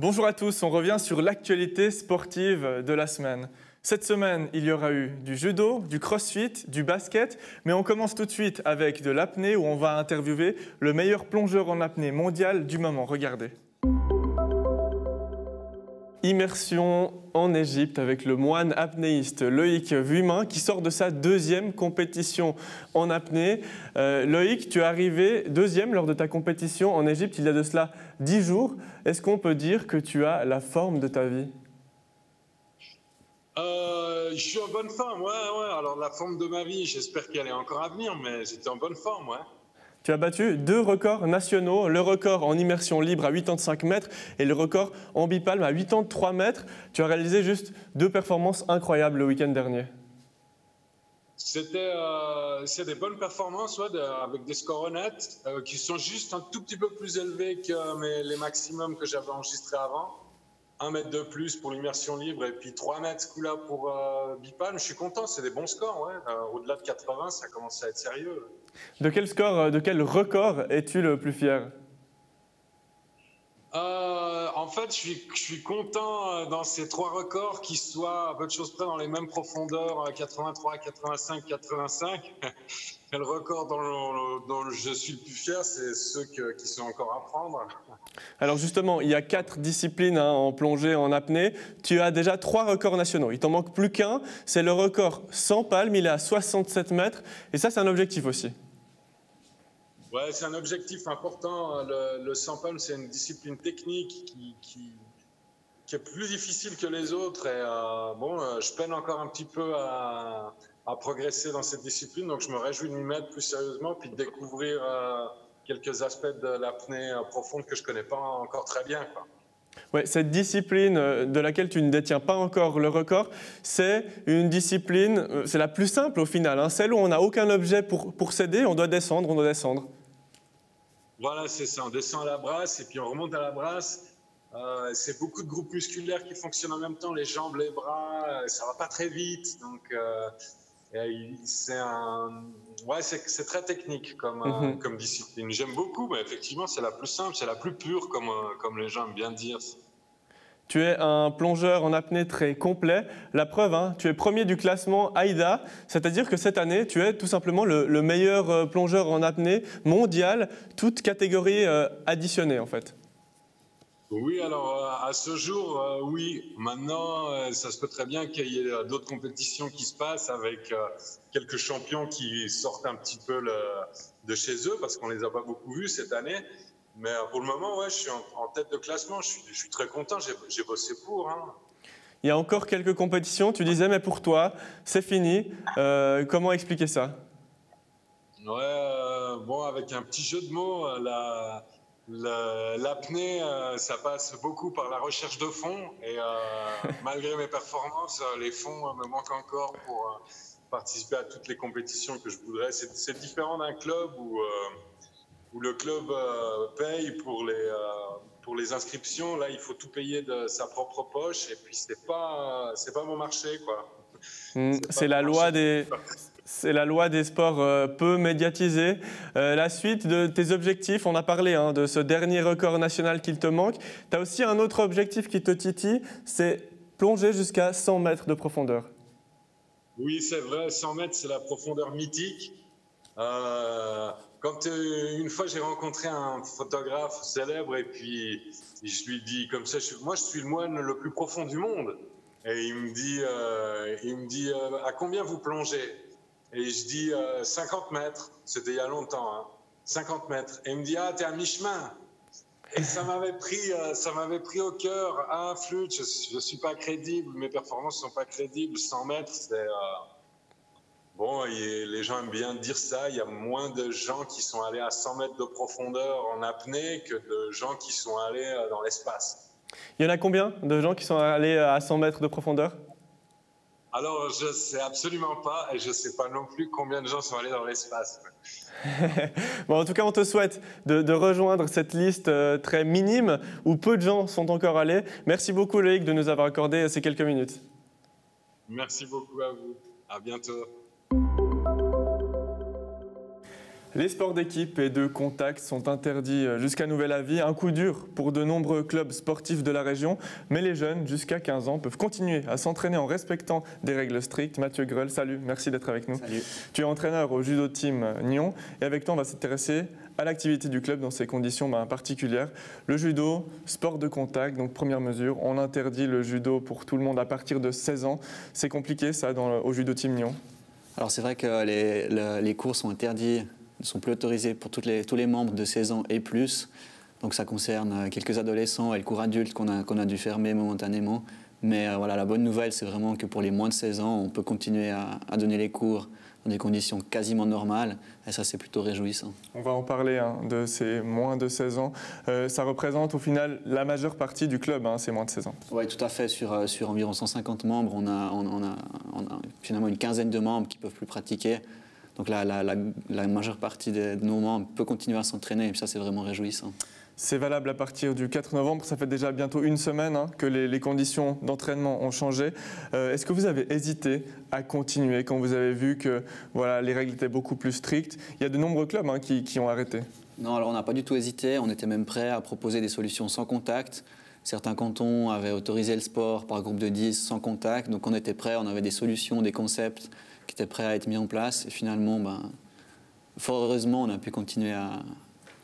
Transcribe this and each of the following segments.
Bonjour à tous, on revient sur l'actualité sportive de la semaine. Cette semaine, il y aura eu du judo, du crossfit, du basket, mais on commence tout de suite avec de l'apnée où on va interviewer le meilleur plongeur en apnée mondial du moment. Regardez. Immersion en Égypte avec le moine apnéiste Loïc Vuillemin qui sort de sa deuxième compétition en apnée. Loïc, tu es arrivé deuxième lors de ta compétition en Égypte il y a de cela 10 jours. Est-ce qu'on peut dire que tu as la forme de ta vie ? Je suis en bonne forme, ouais. Alors la forme de ma vie, j'espère qu'elle est encore à venir, mais j'étais en bonne forme, ouais. Tu as battu 2 records nationaux, le record en immersion libre à 85 mètres et le record en bipalme à 83 mètres. Tu as réalisé juste 2 performances incroyables le week-end dernier. C'est des bonnes performances, ouais, avec des scores honnêtes qui sont juste un tout petit peu plus élevés que les maximums que j'avais enregistrés avant. 1 mètre de plus pour l'immersion libre et puis 3 mètres ce coup-là pour bipalme. Je suis content, c'est des bons scores, ouais. Au-delà de 80, ça commence à être sérieux. De quel score, de quel record es-tu le plus fier ? En fait, je suis content dans ces 3 records qui soient à peu de choses près dans les mêmes profondeurs, 83, 85, 85. Et le record dont je suis le plus fier, c'est ceux qui sont encore à prendre. Alors justement, il y a 4 disciplines en plongée, en apnée. Tu as déjà 3 records nationaux. Il t'en manque plus qu'un. C'est le record sans palme. Il est à 67 mètres. Et ça, c'est un objectif aussi. Ouais, c'est un objectif important. Le sans palme, c'est une discipline technique qui est plus difficile que les autres. Et je peine encore un petit peu à progresser dans cette discipline. Donc, je me réjouis de m'y mettre plus sérieusement puis de découvrir quelques aspects de l'apnée profonde que je ne connais pas encore très bien, quoi. Ouais, cette discipline de laquelle tu ne détiens pas encore le record, c'est une discipline, c'est la plus simple au final, hein, celle où on n'a aucun objet pour s'aider, on doit descendre. Voilà, c'est ça. On descend à la brasse et puis on remonte à la brasse. C'est beaucoup de groupes musculaires qui fonctionnent en même temps, les jambes, les bras. Ça va pas très vite, donc c'est très technique comme discipline. J'aime beaucoup, mais effectivement, c'est la plus simple, c'est la plus pure, comme les gens aiment bien dire. Tu es un plongeur en apnée très complet. La preuve, hein, tu es premier du classement AIDA, c'est-à-dire que cette année, tu es tout simplement le meilleur plongeur en apnée mondial, toutes catégories additionnées en fait. Oui, alors à ce jour, oui. Maintenant, ça se peut très bien qu'il y ait d'autres compétitions qui se passent avec quelques champions qui sortent un petit peu de chez eux parce qu'on les a pas beaucoup vus cette année. Mais pour le moment, ouais, je suis en tête de classement. Je suis très content. J'ai bossé pour, hein. Il y a encore quelques compétitions. Tu disais, mais pour toi, c'est fini. Comment expliquer ça ? Ouais, avec un petit jeu de mots, l'apnée, ça passe beaucoup par la recherche de fonds. Et malgré mes performances, les fonds me manquent encore pour participer à toutes les compétitions que je voudrais. C'est différent d'un club où le club paye pour les inscriptions. Là, il faut tout payer de sa propre poche et puis c'est pas mon marché, quoi. C'est la loi des sports peu médiatisés. La suite de tes objectifs, on a parlé de ce dernier record national qu'il te manque. Tu as aussi un autre objectif qui te titille, c'est plonger jusqu'à 100 mètres de profondeur. Oui, c'est vrai, 100 mètres, c'est la profondeur mythique. Quand une fois j'ai rencontré un photographe célèbre et puis je lui dis comme ça, moi je suis le moine le plus profond du monde. Et il me dit à combien vous plongez? Et je dis 50 mètres, c'était il y a longtemps, hein. 50 mètres. Et il me dit t'es à mi-chemin. Et ça m'avait pris au cœur. Flûte, je suis pas crédible, mes performances sont pas crédibles. 100 mètres, c'est les gens aiment bien dire ça. Il y a moins de gens qui sont allés à 100 mètres de profondeur en apnée que de gens qui sont allés dans l'espace. Il y en a combien de gens qui sont allés à 100 mètres de profondeur ? Alors, je ne sais absolument pas et je ne sais pas non plus combien de gens sont allés dans l'espace. En tout cas, on te souhaite de rejoindre cette liste très minime où peu de gens sont encore allés. Merci beaucoup Loïc de nous avoir accordé ces quelques minutes. Merci beaucoup à vous. À bientôt. Les sports d'équipe et de contact sont interdits jusqu'à nouvel avis. Un coup dur pour de nombreux clubs sportifs de la région. Mais les jeunes, jusqu'à 15 ans, peuvent continuer à s'entraîner en respectant des règles strictes. Mathieu Greul, salut, merci d'être avec nous. Salut. Tu es entraîneur au Judo Team Nyon. Et avec toi, on va s'intéresser à l'activité du club dans ces conditions particulières. Le judo, sport de contact, donc première mesure, on interdit le judo pour tout le monde à partir de 16 ans. C'est compliqué ça au Judo Team Nyon? Alors c'est vrai que les cours sont interdits, ne sont plus autorisés pour tous les membres de 16 ans et plus. Donc ça concerne quelques adolescents et le cours adulte qu'on a dû fermer momentanément. Mais voilà, la bonne nouvelle, c'est vraiment que pour les moins de 16 ans, on peut continuer à donner les cours dans des conditions quasiment normales. Et ça, c'est plutôt réjouissant. On va en parler de ces moins de 16 ans. Ça représente au final la majeure partie du club, ces moins de 16 ans. Oui, tout à fait. Sur environ 150 membres, on a finalement une quinzaine de membres qui ne peuvent plus pratiquer. Donc la majeure partie de nos membres peut continuer à s'entraîner. Et ça, c'est vraiment réjouissant. C'est valable à partir du 4 novembre. Ça fait déjà bientôt une semaine que les conditions d'entraînement ont changé. Est-ce que vous avez hésité à continuer quand vous avez vu que voilà, les règles étaient beaucoup plus strictes? Il y a de nombreux clubs qui ont arrêté. Non, alors on n'a pas du tout hésité. On était même prêt à proposer des solutions sans contact. Certains cantons avaient autorisé le sport par groupe de 10 sans contact. Donc on était prêt, on avait des solutions, des concepts qui étaient prêts à être mis en place. Et finalement, fort heureusement, on a pu continuer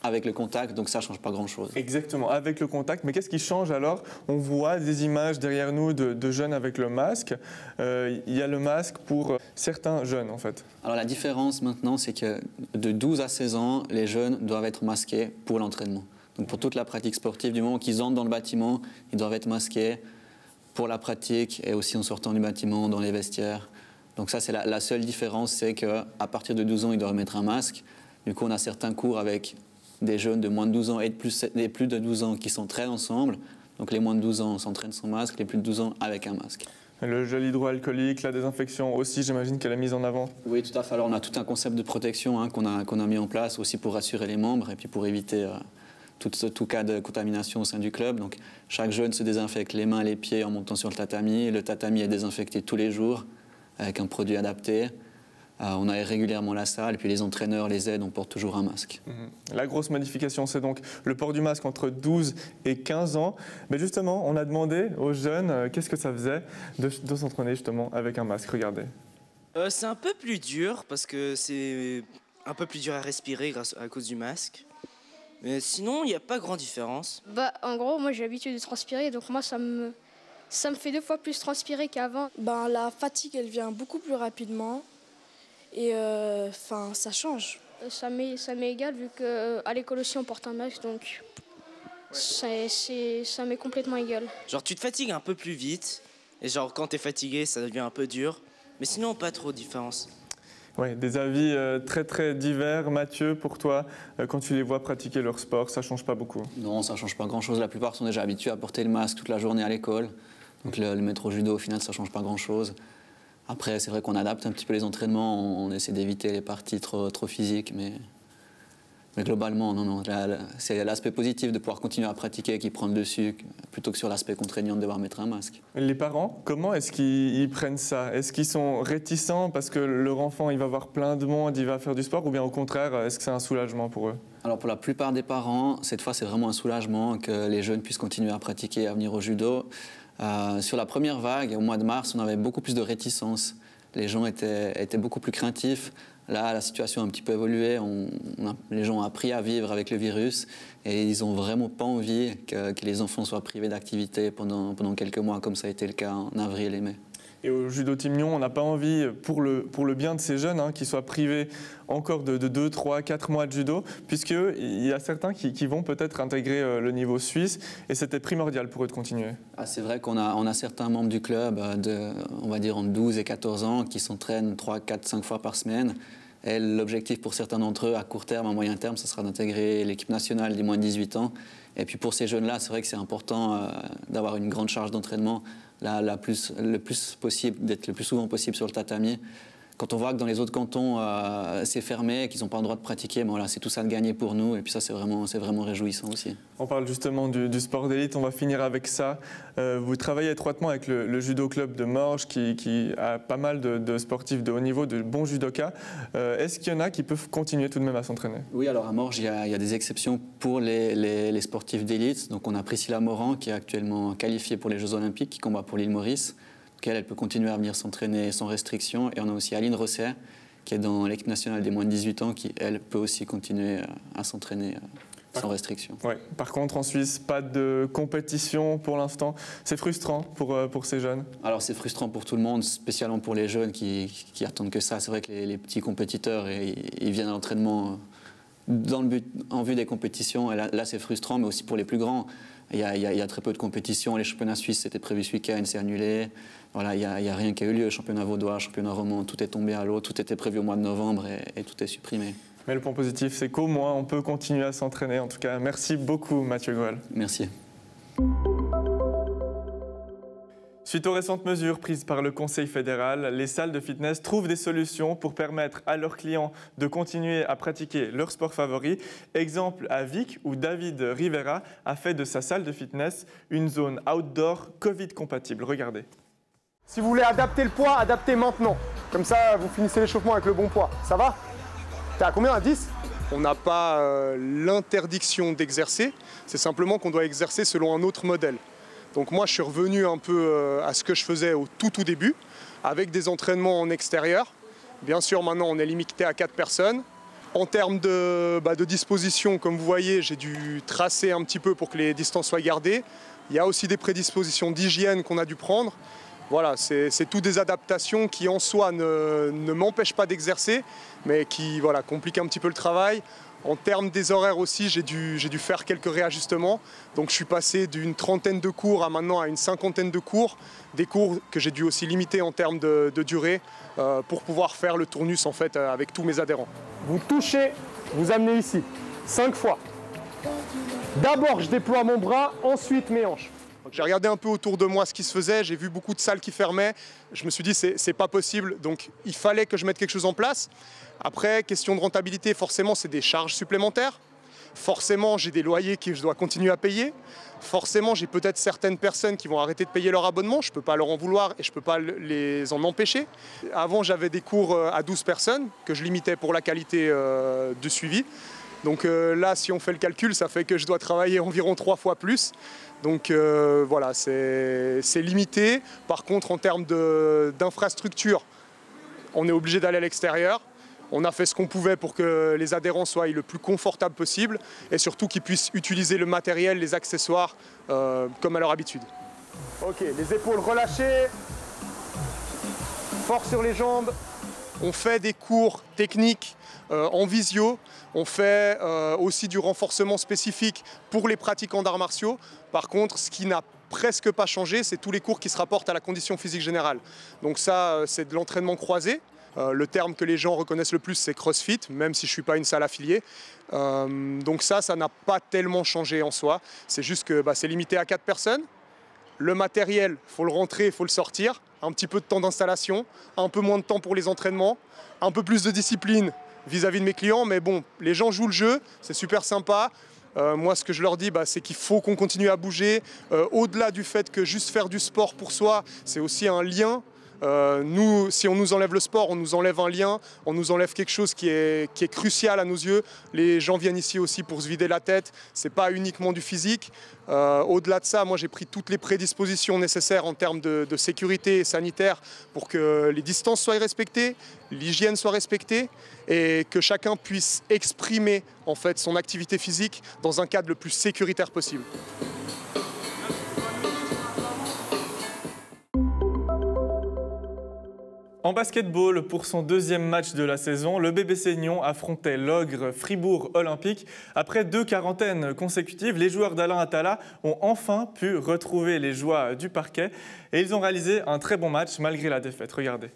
avec le contact, donc ça ne change pas grand-chose. Exactement, avec le contact. Mais qu'est-ce qui change alors? On voit des images derrière nous de jeunes avec le masque. Il y a le masque pour certains jeunes, en fait. Alors la différence maintenant, c'est que de 12 à 16 ans, les jeunes doivent être masqués pour l'entraînement. Donc pour toute la pratique sportive, du moment qu'ils entrent dans le bâtiment, ils doivent être masqués pour la pratique et aussi en sortant du bâtiment, dans les vestiaires. Donc ça, c'est la seule différence, c'est qu'à partir de 12 ans, ils doivent mettre un masque. Du coup, on a certains cours avec des jeunes de moins de 12 ans et de plus de 12 ans qui s'entraînent ensemble. Donc les moins de 12 ans s'entraînent sans masque, les plus de 12 ans avec un masque. Le gel hydroalcoolique, la désinfection aussi, j'imagine qu'elle est mise en avant. Oui, tout à fait. Alors on a tout un concept de protection qu'on a mis en place aussi pour rassurer les membres et puis pour éviter tout cas de contamination au sein du club. Donc chaque jeune se désinfecte les mains et les pieds en montant sur le tatami. Le tatami est désinfecté tous les jours avec un produit adapté. On aère régulièrement la salle, et puis les entraîneurs les aident, on porte toujours un masque. La grosse modification, c'est donc le port du masque entre 12 et 15 ans. Mais justement, on a demandé aux jeunes qu'est-ce que ça faisait de s'entraîner justement avec un masque. Regardez. C'est un peu plus dur parce que c'est un peu plus dur à respirer à cause du masque. Mais sinon, il n'y a pas grande différence. En gros, moi j'ai l'habitude de transpirer, donc moi ça me fait 2 fois plus transpirer qu'avant. La fatigue, elle vient beaucoup plus rapidement. Et ça change. Ça m'est égal vu qu'à l'école aussi on porte un masque, donc ça m'est complètement égal. Genre tu te fatigues un peu plus vite, et genre quand t'es fatigué ça devient un peu dur, mais sinon pas trop de différence. Oui, des avis très très divers. Mathieu, pour toi, quand tu les vois pratiquer leur sport, ça ne change pas beaucoup? Non, ça ne change pas grand-chose. La plupart sont déjà habitués à porter le masque toute la journée à l'école. Donc le mettre au judo, au final, ça ne change pas grand-chose. Après, c'est vrai qu'on adapte un petit peu les entraînements, on essaie d'éviter les parties trop physiques, mais globalement, non. C'est l'aspect positif de pouvoir continuer à pratiquer qui prend le dessus, plutôt que sur l'aspect contraignant de devoir mettre un masque. Les parents, comment est-ce qu'ils prennent ça? Est-ce qu'ils sont réticents parce que leur enfant il va voir plein de monde, il va faire du sport, ou bien au contraire, est-ce que c'est un soulagement pour eux? Alors pour la plupart des parents, cette fois, c'est vraiment un soulagement que les jeunes puissent continuer à pratiquer, à venir au judo. Sur la première vague, au mois de mars, on avait beaucoup plus de réticence. Les gens étaient beaucoup plus craintifs. Là, la situation a un petit peu évolué. Les gens ont appris à vivre avec le virus et ils n'ont vraiment pas envie que les enfants soient privés d'activité pendant quelques mois, comme ça a été le cas en avril et mai. Et au Judo Team Nyon, on n'a pas envie, pour le bien de ces jeunes, qu'ils soient privés encore de 2, 3, 4 mois de judo, puisqu'il y a certains qui vont peut-être intégrer le niveau suisse, et c'était primordial pour eux de continuer. C'est vrai qu'on a certains membres du club, on va dire entre 12 et 14 ans, qui s'entraînent 3, 4, 5 fois par semaine. Et l'objectif pour certains d'entre eux, à court terme, à moyen terme, ce sera d'intégrer l'équipe nationale des moins de 18 ans. Et puis pour ces jeunes-là, c'est vrai que c'est important d'avoir une grande charge d'entraînement, le plus possible, d'être le plus souvent possible sur le tatami. quand on voit que dans les autres cantons, c'est fermé, qu'ils n'ont pas le droit de pratiquer, ben voilà, c'est tout ça de gagner pour nous. Et puis ça, c'est vraiment réjouissant aussi. On parle justement du sport d'élite, on va finir avec ça. Vous travaillez étroitement avec le judo club de Morges qui a pas mal de sportifs de haut niveau, de bons judokas. Est-ce qu'il y en a qui peuvent continuer tout de même à s'entraîner? Oui, alors à Morges, il y a des exceptions pour les sportifs d'élite. Donc on a Priscilla Morand qui est actuellement qualifiée pour les Jeux Olympiques, qui combat pour l'île Maurice. Donc elle peut continuer à venir s'entraîner sans restriction. Et on a aussi Aline Rosset qui est dans l'équipe nationale des moins de 18 ans qui, elle, peut aussi continuer à s'entraîner sans restriction. Ouais. Par contre, en Suisse, pas de compétition pour l'instant. C'est frustrant pour ces jeunes? Alors c'est frustrant pour tout le monde, spécialement pour les jeunes qui attendent que ça. C'est vrai que les petits compétiteurs, ils viennent à l'entraînement en vue des compétitions. Et là c'est frustrant, mais aussi pour les plus grands. Il y a très peu de compétitions. Les championnats suisses, c'était prévu ce week-end, c'est annulé. Voilà, il n'y a rien qui a eu lieu. Championnat vaudois, championnat roman, tout est tombé à l'eau. Tout était prévu au mois de novembre et tout est supprimé. Mais le point positif, c'est qu'au moins, on peut continuer à s'entraîner. En tout cas, merci beaucoup, Mathieu Goal. Merci. Suite aux récentes mesures prises par le Conseil fédéral, les salles de fitness trouvent des solutions pour permettre à leurs clients de continuer à pratiquer leur sport favori. Exemple à Vic, où David Rivera a fait de sa salle de fitness une zone outdoor Covid compatible. Regardez. Si vous voulez adapter le poids, adaptez maintenant. Comme ça, vous finissez l'échauffement avec le bon poids. Ça va? T'es à combien? À 10? On n'a pas l'interdiction d'exercer, c'est simplement qu'on doit exercer selon un autre modèle. Donc moi, je suis revenu un peu à ce que je faisais au tout début, avec des entraînements en extérieur. Bien sûr, maintenant, on est limité à 4 personnes. En termes de disposition, comme vous voyez, j'ai dû tracer un petit peu pour que les distances soient gardées. Il y a aussi des prédispositions d'hygiène qu'on a dû prendre. Voilà, c'est tout des adaptations qui en soi ne m'empêchent pas d'exercer, mais qui compliquent un petit peu le travail. En termes des horaires aussi, j'ai dû faire quelques réajustements. Donc je suis passé d'une 30aine de cours à maintenant à une 50aine de cours. Des cours que j'ai dû aussi limiter en termes de durée pour pouvoir faire le tournus en fait avec tous mes adhérents. Vous touchez, vous amenez ici, 5 fois. D'abord je déploie mon bras, ensuite mes hanches. J'ai regardé un peu autour de moi ce qui se faisait, j'ai vu beaucoup de salles qui fermaient. Je me suis dit c'est pas possible, donc il fallait que je mette quelque chose en place. Après, question de rentabilité, forcément c'est des charges supplémentaires. Forcément j'ai des loyers que je dois continuer à payer. Forcément j'ai peut-être certaines personnes qui vont arrêter de payer leur abonnement, je ne peux pas leur en vouloir et je ne peux pas les en empêcher. Avant j'avais des cours à 12 personnes que je limitais pour la qualité de suivi. Donc là, si on fait le calcul, ça fait que je dois travailler environ 3 fois plus. Donc voilà, c'est limité. Par contre, en termes d'infrastructure, on est obligé d'aller à l'extérieur. On a fait ce qu'on pouvait pour que les adhérents soient le plus confortables possible et surtout qu'ils puissent utiliser le matériel, les accessoires comme à leur habitude. Ok, les épaules relâchées, fort sur les jambes. On fait des cours techniques en visio. On fait aussi du renforcement spécifique pour les pratiquants d'arts martiaux. Par contre, ce qui n'a presque pas changé, c'est tous les cours qui se rapportent à la condition physique générale. Donc ça, c'est de l'entraînement croisé. Le terme que les gens reconnaissent le plus, c'est CrossFit, même si je ne suis pas une salle affiliée. Donc ça n'a pas tellement changé en soi. C'est juste que c'est limité à 4 personnes. Le matériel, il faut le rentrer, il faut le sortir. Un petit peu de temps d'installation, un peu moins de temps pour les entraînements, un peu plus de discipline vis-à-vis de mes clients. Mais bon, les gens jouent le jeu, c'est super sympa. Moi, ce que je leur dis, c'est qu'il faut qu'on continue à bouger. Au-delà du fait que juste faire du sport pour soi, c'est aussi un lien. Nous, si on nous enlève le sport, on nous enlève un lien, on nous enlève quelque chose qui est crucial à nos yeux. Les gens viennent ici aussi pour se vider la tête, c'est pas uniquement du physique. Au-delà de ça, moi j'ai pris toutes les prédispositions nécessaires en termes de sécurité sanitaire pour que les distances soient respectées, l'hygiène soit respectée et que chacun puisse exprimer en fait son activité physique dans un cadre le plus sécuritaire possible. En basketball, pour son deuxième match de la saison, le BBC Nyon affrontait l'Ogre Fribourg Olympique. Après 2 quarantaines consécutives, les joueurs d'Alain Attala ont enfin pu retrouver les joies du parquet et ils ont réalisé un très bon match malgré la défaite. Regardez.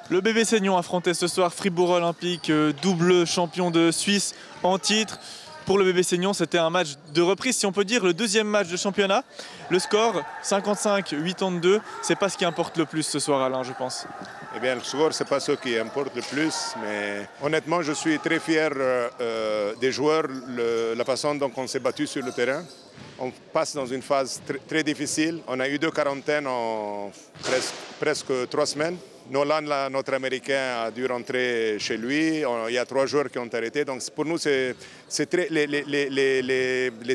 Le BBC Nyon affrontait ce soir Fribourg Olympique, double champion de Suisse en titre. Pour le BBC Nyon, c'était un match de reprise, si on peut dire, le deuxième match de championnat. Le score, 55-82, c'est pas ce qui importe le plus ce soir, Alain, je pense. Eh bien, le score, ce n'est pas ce qui importe le plus, mais honnêtement, je suis très fier des joueurs, la façon dont on s'est battu sur le terrain. On passe dans une phase très difficile. On a eu 2 quarantaines en presque 3 semaines. Nolan, notre Américain, a dû rentrer chez lui. Il y a 3 joueurs qui ont arrêté. Donc pour nous, les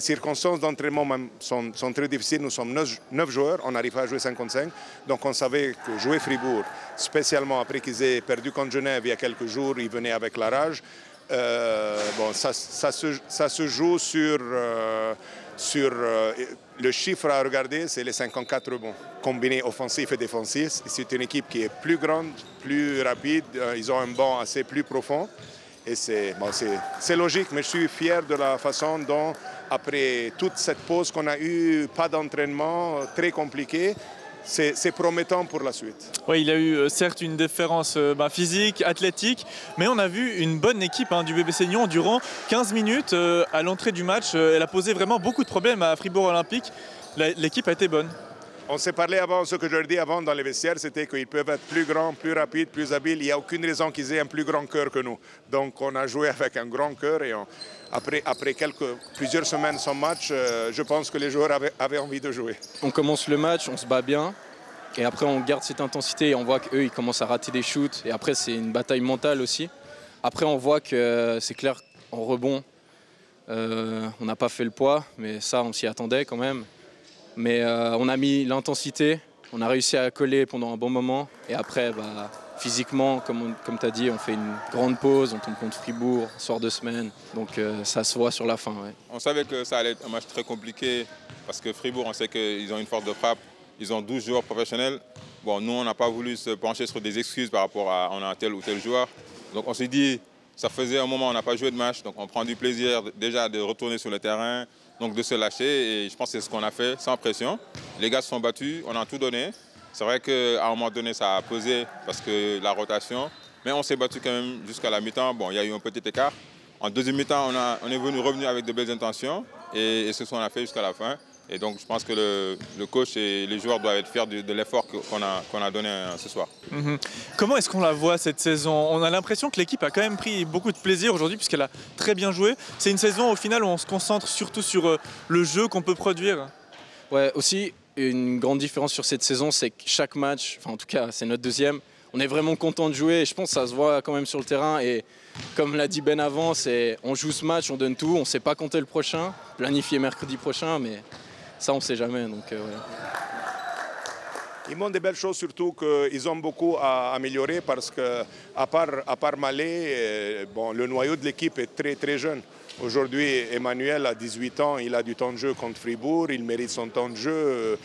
circonstances d'entraînement sont très difficiles. Nous sommes 9 joueurs. On n'arrive pas à jouer 55. Donc on savait que jouer Fribourg, spécialement après qu'ils aient perdu contre Genève il y a quelques jours, ils venaient avec la rage. Bon, ça se joue sur le chiffre à regarder, c'est les 54 rebonds, combinés offensifs et défensifs. C'est une équipe qui est plus grande, plus rapide, ils ont un banc assez plus profond. Et c'est logique, mais je suis fier de la façon dont, après toute cette pause qu'on a eue, pas d'entraînement, très compliqué, c'est promettant pour la suite. Oui, il y a eu certes une différence physique, athlétique, mais on a vu une bonne équipe du BBC Nyon durant 15 minutes. À l'entrée du match, elle a posé vraiment beaucoup de problèmes à Fribourg Olympique. L'équipe a été bonne. On s'est parlé avant, ce que je leur dis avant dans les vestiaires, c'était qu'ils peuvent être plus grands, plus rapides, plus habiles. Il n'y a aucune raison qu'ils aient un plus grand cœur que nous. Donc on a joué avec un grand cœur et après plusieurs semaines sans match, je pense que les joueurs avaient envie de jouer. On commence le match, on se bat bien et après on garde cette intensité et on voit qu'eux ils commencent à rater des shoots et après c'est une bataille mentale aussi. Après on voit que c'est clair, en rebond, on n'a pas fait le poids, mais ça on s'y attendait quand même. Mais on a mis l'intensité, on a réussi à coller pendant un bon moment. Et après, physiquement, comme tu as dit, on fait une grande pause, on tombe contre Fribourg, on sort de semaine. Donc ça se voit sur la fin. Ouais. On savait que ça allait être un match très compliqué parce que Fribourg, on sait qu'ils ont une force de frappe. Ils ont 12 joueurs professionnels. Bon, nous, on n'a pas voulu se pencher sur des excuses par rapport à on a tel ou tel joueur. Donc on s'est dit, ça faisait un moment où on n'a pas joué de match. Donc on prend du plaisir déjà de retourner sur le terrain. Donc de se lâcher, et je pense que c'est ce qu'on a fait, sans pression. Les gars se sont battus, on a tout donné. C'est vrai qu'à un moment donné, ça a pesé parce que la rotation, mais on s'est battu quand même jusqu'à la mi-temps. Bon, il y a eu un petit écart. En deuxième mi-temps, on est revenu avec de belles intentions, et c'est ce qu'on a fait jusqu'à la fin. Et donc je pense que le coach et les joueurs doivent être fiers de l'effort qu'on a donné ce soir. Comment est-ce qu'on la voit cette saison? On a l'impression que l'équipe a quand même pris beaucoup de plaisir aujourd'hui puisqu'elle a très bien joué. C'est une saison au final où on se concentre surtout sur le jeu qu'on peut produire. Ouais, aussi une grande différence sur cette saison, c'est que chaque match, enfin en tout cas c'est notre deuxième, on est vraiment content de jouer et je pense que ça se voit quand même sur le terrain. Et comme l'a dit Ben avant, on joue ce match, on donne tout, on ne sait pas compter le prochain, planifier mercredi prochain, mais ça on ne sait jamais. Donc, Ils montrent des belles choses, surtout qu'ils ont beaucoup à améliorer parce qu'à part Malé, le noyau de l'équipe est très très jeune. Aujourd'hui, Emmanuel a 18 ans, il a du temps de jeu contre Fribourg, il mérite son temps de jeu.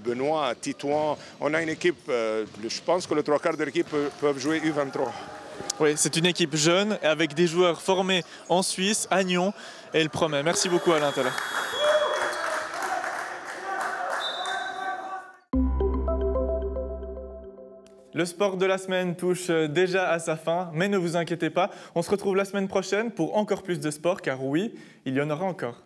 Benoît, Titouan, on a une équipe, je pense que le 3/4 de l'équipe peuvent jouer U23. Oui, c'est une équipe jeune avec des joueurs formés en Suisse, à Nyon, et elle promet. Merci beaucoup Alain Tala. Le sport de la semaine touche déjà à sa fin, mais ne vous inquiétez pas, on se retrouve la semaine prochaine pour encore plus de sport, car oui, il y en aura encore.